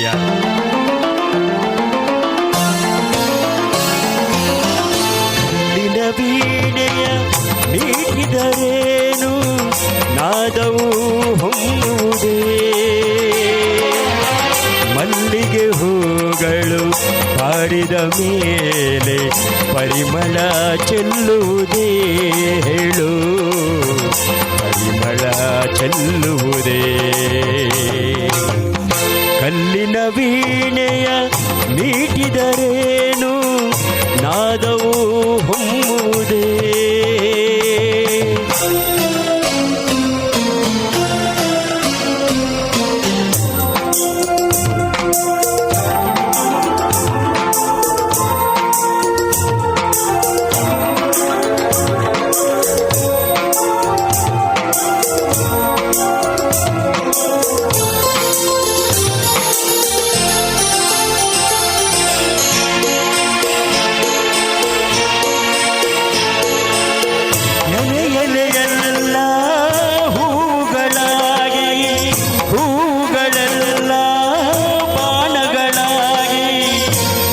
Hallelujah. ಕಲ್ಲಿನ ವೀಣೆಯ ಮೀಟಿದರೇನು ನಾದವು ಹೊಮ್ಮುವುದೇ, ಮಲ್ಲಿಗೆ ಹೂಗಳು ಬಾಡಿದ ಮೇಲೆ ಪರಿಮಳ ಚೆಲ್ಲುವುದೇ, ಹೇಳು ಪರಿಮಳ ಚೆಲ್ಲುವುದೇ. ಕಲ್ಲಿನ ವೀಣೆಯ ಮೀಟಿದರೇನು ನಾದವು ಹೊಮ್ಮುವುದೇ.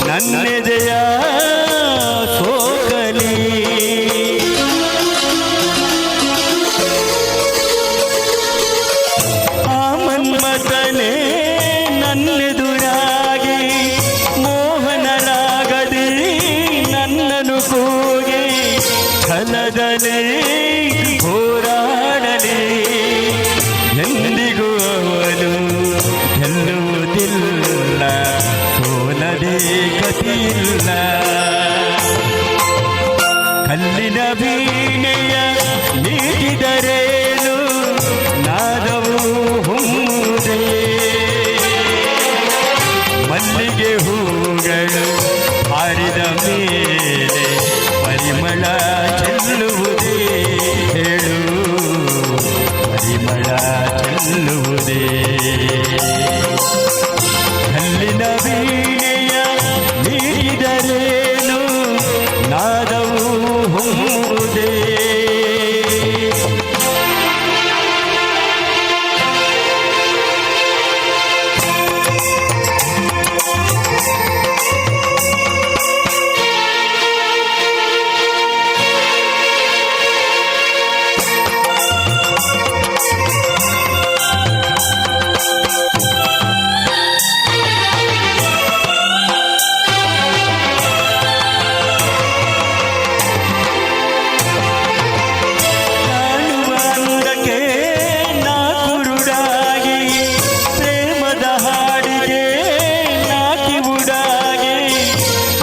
ನನ್ನೆದೆಯ ಸೋಕಲಿ ಆ ಮನ್ಮಥನೇ ನನ್ನೆದುರಾಗಿ ಮೋಹನರಾಗದೆ ನನ್ನನು ಕೂಗಿ ಛಲದಲೇ ಹೋರಾಡಲಿ. ಎಂದಿಗೂ ಅವನು ಗೆಲ್ಲುವುದಿಲ್ಲ, ಸೋಲದೆ ಗತಿಯಿಲ್ಲ. ಕಲ್ಲಿನ ವೀಣೆಯ ನೀಡಿದರೇನು ನಾದವು ಹೊಮ್ಮುವುದೇ, ಮಲ್ಲಿಗೆ ಹೂಗಳು ಹಾರಿದ ಮೇಲೆ ಪರಿಮಳ ಚೆಲ್ಲುವುದೇ, ಹೇಳು ಪರಿಮಳ ಚೆಲ್ಲುವುದೇ. ಕಲ್ಲಿನ ವೀಣೆಯ ನೀಡಿದರೇನು ನಾದವು ಹೊಮ್ಮುವುದೇ.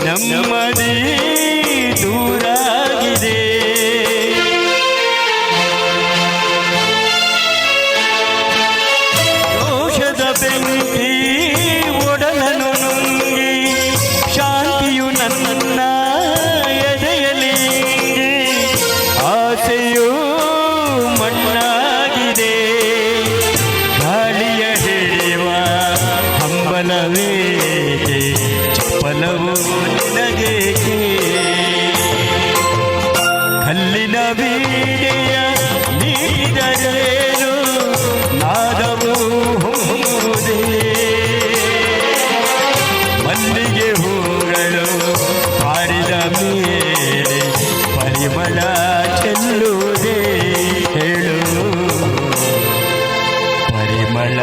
ನೆಮ್ಮದಿ ದೂರಾಗಿದೆ, ದೋಷದ ಬೆಂಕಿ ಒಡಲನು ನುಂಗಿ ಶಾಂತಿಯು ನನ್ನ ಎದೆಯಲ್ಲಿ ಆಸೆಯು ಮಣ್ಣಾಗಿದೆ. ಗಾಳಿಯ ಹಿಡಿಯುವ ಹಂಬಲವೇ ಚಪ್ಪಲವು ನಿನಗೇಕೆ. ಕಲ್ಲಿನ ವೀಣೆಯ ನೀಡಿದರೇನು ನಾದವು ಹೊಮ್ಮುವುದೇ, ಮಲ್ಲಿಗೆ ಹೂಗಳು ಹಾರಿದ ಮೇಲೆ ಪರಿಮಳ ಚೆಲ್ಲುವುದೇ, ಹೇಳು ಪರಿಮಳ